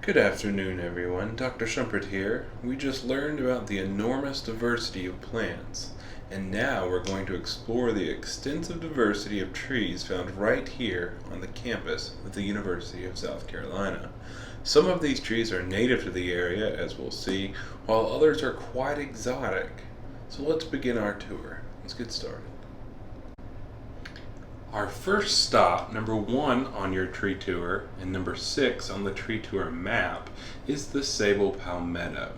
Good afternoon, everyone. Dr. Shumpert here. We just learned about the enormous diversity of plants, and now we're going to explore the extensive diversity of trees found right here on the campus of the University of South Carolina. Some of these trees are native to the area, as we'll see, while others are quite exotic. So let's begin our tour. Let's get started. Our first stop, number 1 on your tree tour and number 6 on the tree tour map, is the sable palmetto.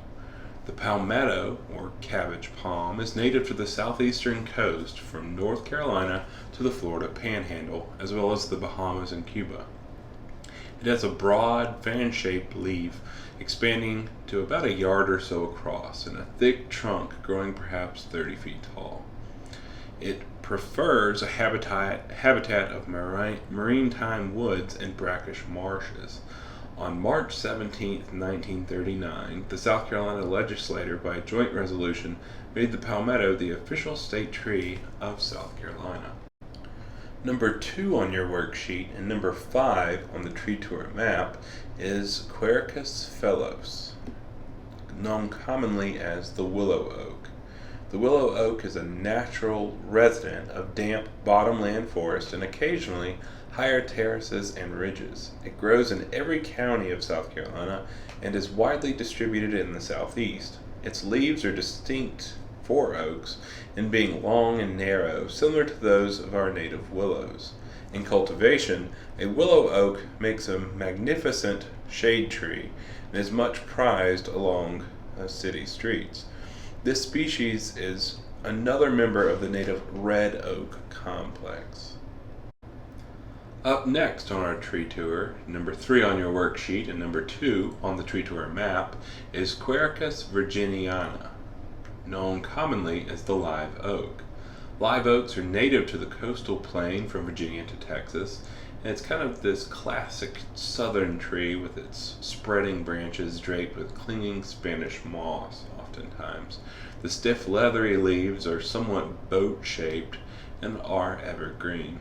The palmetto, or cabbage palm, is native to the southeastern coast from North Carolina to the Florida Panhandle, as well as the Bahamas and Cuba. It has a broad, fan-shaped leaf expanding to about a yard or so across and a thick trunk growing perhaps 30 feet tall. It prefers a habitat of maritime woods and brackish marshes. On March 17, 1939, the South Carolina legislature, by joint resolution, made the palmetto the official state tree of South Carolina. Number 2 on your worksheet and number 5 on the tree tour map is Quercus phellos, known commonly as the willow oak. The willow oak is a natural resident of damp bottomland forest and occasionally higher terraces and ridges. It grows in every county of South Carolina and is widely distributed in the southeast. Its leaves are distinct for oaks in being long and narrow, similar to those of our native willows. In cultivation, a willow oak makes a magnificent shade tree and is much prized along city streets. This species is another member of the native red oak complex. Up next on our tree tour, number 3 on your worksheet and number 2 on the tree tour map, is Quercus virginiana, known commonly as the live oak. Live oaks are native to the coastal plain from Virginia to Texas, and it's kind of this classic southern tree with its spreading branches draped with clinging Spanish moss oftentimes. The stiff leathery leaves are somewhat boat-shaped and are evergreen.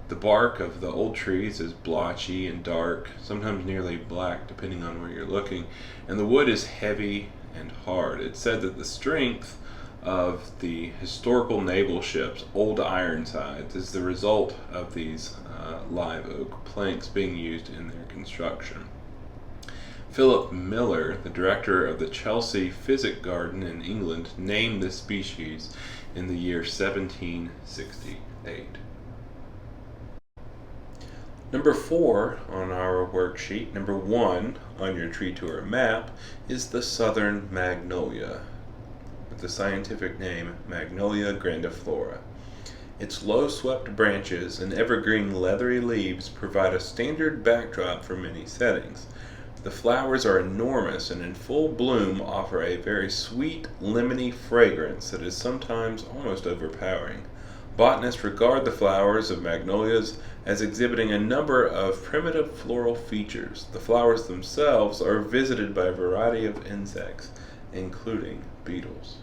The bark of the old trees is blotchy and dark, sometimes nearly black depending on where you're looking, and the wood is heavy and hard. It's said that the strength of the historical naval ships, Old Ironsides, is the result of these live oak planks being used in their construction. Philip Miller, the director of the Chelsea Physic Garden in England, named this species in the year 1768. Number 4 on our worksheet, number 1 on your tree tour map, is the southern magnolia, with the scientific name Magnolia grandiflora. Its low-swept branches and evergreen leathery leaves provide a standard backdrop for many settings. The flowers are enormous and in full bloom offer a very sweet, lemony fragrance that is sometimes almost overpowering. Botanists regard the flowers of magnolias as exhibiting a number of primitive floral features. The flowers themselves are visited by a variety of insects, including beetles.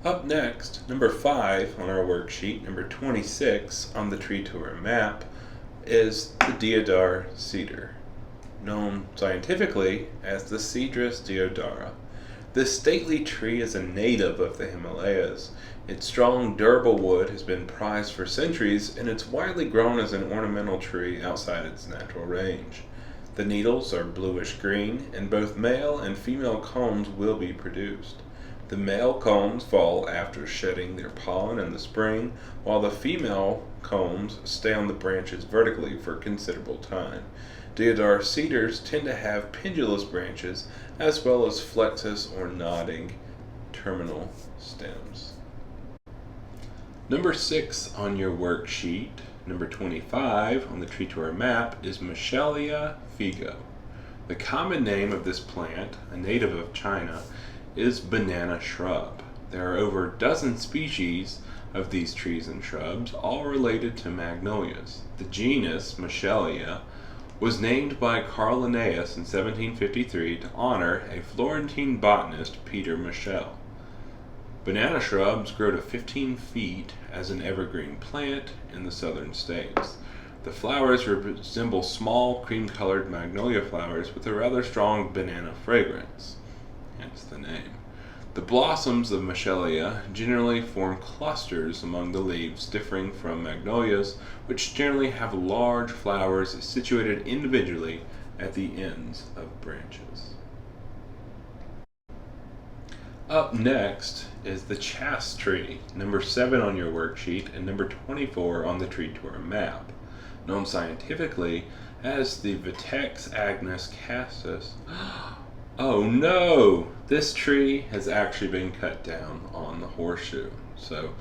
Up next, number 5 on our worksheet, number 26 on the tree tour map, is the deodar cedar, known scientifically as the Cedrus deodara. This stately tree is a native of the Himalayas. Its strong, durable wood has been prized for centuries, and it's widely grown as an ornamental tree outside its natural range. The needles are bluish-green, and both male and female cones will be produced. The male cones fall after shedding their pollen in the spring, while the female cones stay on the branches vertically for considerable time. Deodar cedars tend to have pendulous branches as well as flexus or nodding terminal stems. Number 6 on your worksheet, number 25 on the tree tour map, is Michelia figo. The common name of this plant, a native of China, is banana shrub. There are over a dozen species of these trees and shrubs, all related to magnolias. The genus Michelia was named by Carl Linnaeus in 1753 to honor a Florentine botanist, Peter Michel. Banana shrubs grow to 15 feet as an evergreen plant in the southern states. The flowers resemble small cream-colored magnolia flowers with a rather strong banana fragrance, hence the name. The blossoms of Michelia generally form clusters among the leaves, differing from magnolias, which generally have large flowers situated individually at the ends of branches. Up next is the chast tree, number 7 on your worksheet and number 24 on the tree tour map. Known scientifically as the Vitex agnus castus. Oh no! This tree has actually been cut down on the horseshoe. So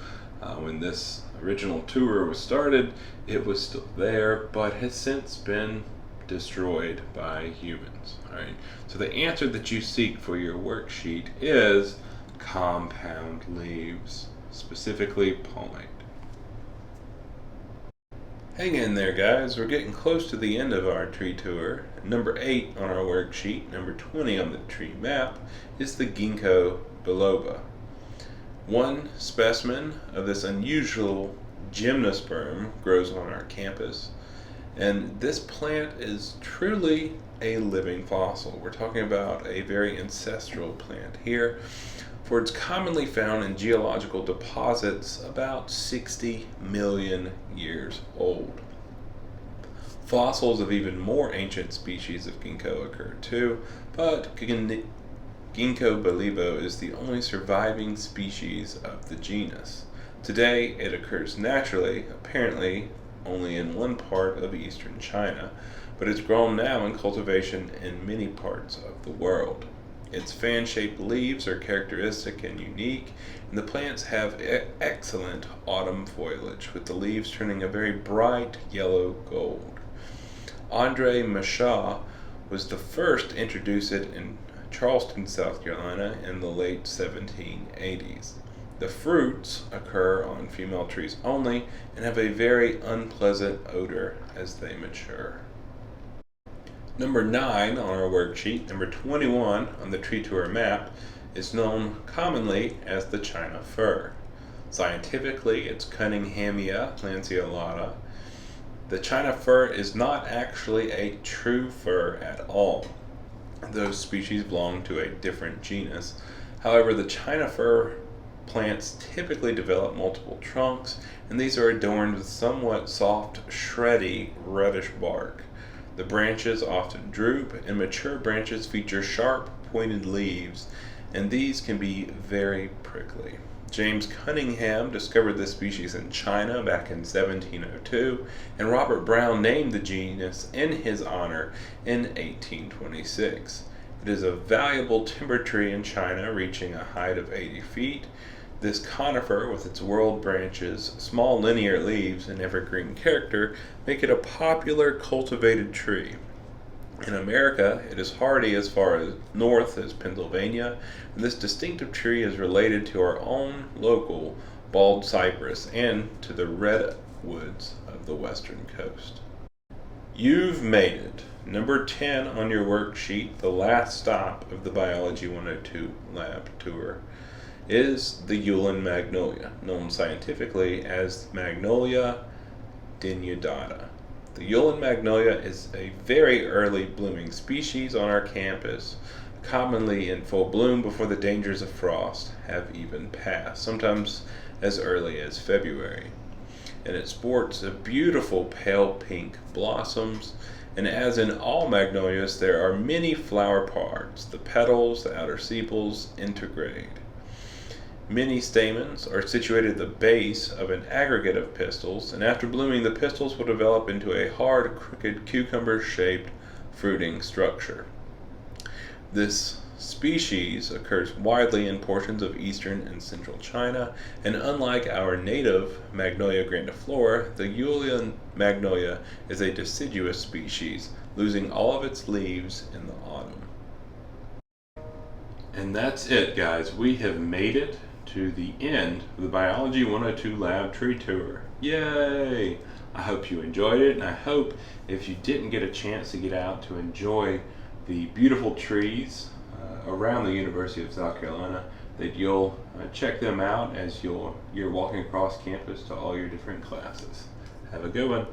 when this original tour was started, it was still there, but has since been destroyed by humans. Alright, so the answer that you seek for your worksheet is compound leaves, specifically palmate. Hang in there, guys. We're getting close to the end of our tree tour. Number 8 on our worksheet, number 20 on the tree map, is the ginkgo biloba. One specimen of this unusual gymnosperm grows on our campus, and this plant is truly a living fossil. We're talking about a very ancestral plant here, for it's commonly found in geological deposits about 60 million years old. Fossils of even more ancient species of ginkgo occur too, but ginkgo biloba is the only surviving species of the genus. Today it occurs naturally, apparently only in one part of eastern China, but it's grown now in cultivation in many parts of the world. Its fan-shaped leaves are characteristic and unique, and the plants have excellent autumn foliage, with the leaves turning a very bright yellow gold. Andre Michaud was the first to introduce it in Charleston, South Carolina in the late 1780s. The fruits occur on female trees only and have a very unpleasant odor as they mature. Number 9 on our worksheet, number 21 on the tree tour map, is known commonly as the China fir. Scientifically, it's Cunninghamia lanceolata. The China fir is not actually a true fir at all. Those species belong to a different genus. However, the China fir plants typically develop multiple trunks, and these are adorned with somewhat soft, shreddy, reddish bark. The branches often droop, and mature branches feature sharp, pointed leaves, and these can be very prickly. James Cunningham discovered this species in China back in 1702, and Robert Brown named the genus in his honor in 1826. It is a valuable timber tree in China, reaching a height of 80 feet. This conifer, with its whorled branches, small linear leaves, and evergreen character, make it a popular cultivated tree. In America, it is hardy as far as north as Pennsylvania, and this distinctive tree is related to our own local bald cypress and to the redwoods of the western coast. You've made it. Number 10 on your worksheet, the last stop of the Biology 102 lab tour, is the Yulin magnolia, known scientifically as Magnolia denudata. The Yulin magnolia is a very early blooming species on our campus, commonly in full bloom before the dangers of frost have even passed, sometimes as early as February. And it sports a beautiful pale pink blossoms, and as in all magnolias, there are many flower parts. The petals, the outer sepals, intergrade. Many stamens are situated at the base of an aggregate of pistils, and after blooming, the pistils will develop into a hard, crooked, cucumber-shaped fruiting structure. This species occurs widely in portions of eastern and central China, and unlike our native Magnolia grandiflora, the Yulin magnolia is a deciduous species, losing all of its leaves in the autumn. And that's it, guys. We have made it to the end of the Biology 102 lab tree tour. Yay! I hope you enjoyed it, and I hope if you didn't get a chance to get out to enjoy the beautiful trees around the University of South Carolina, that you'll check them out as you're walking across campus to all your different classes. Have a good one.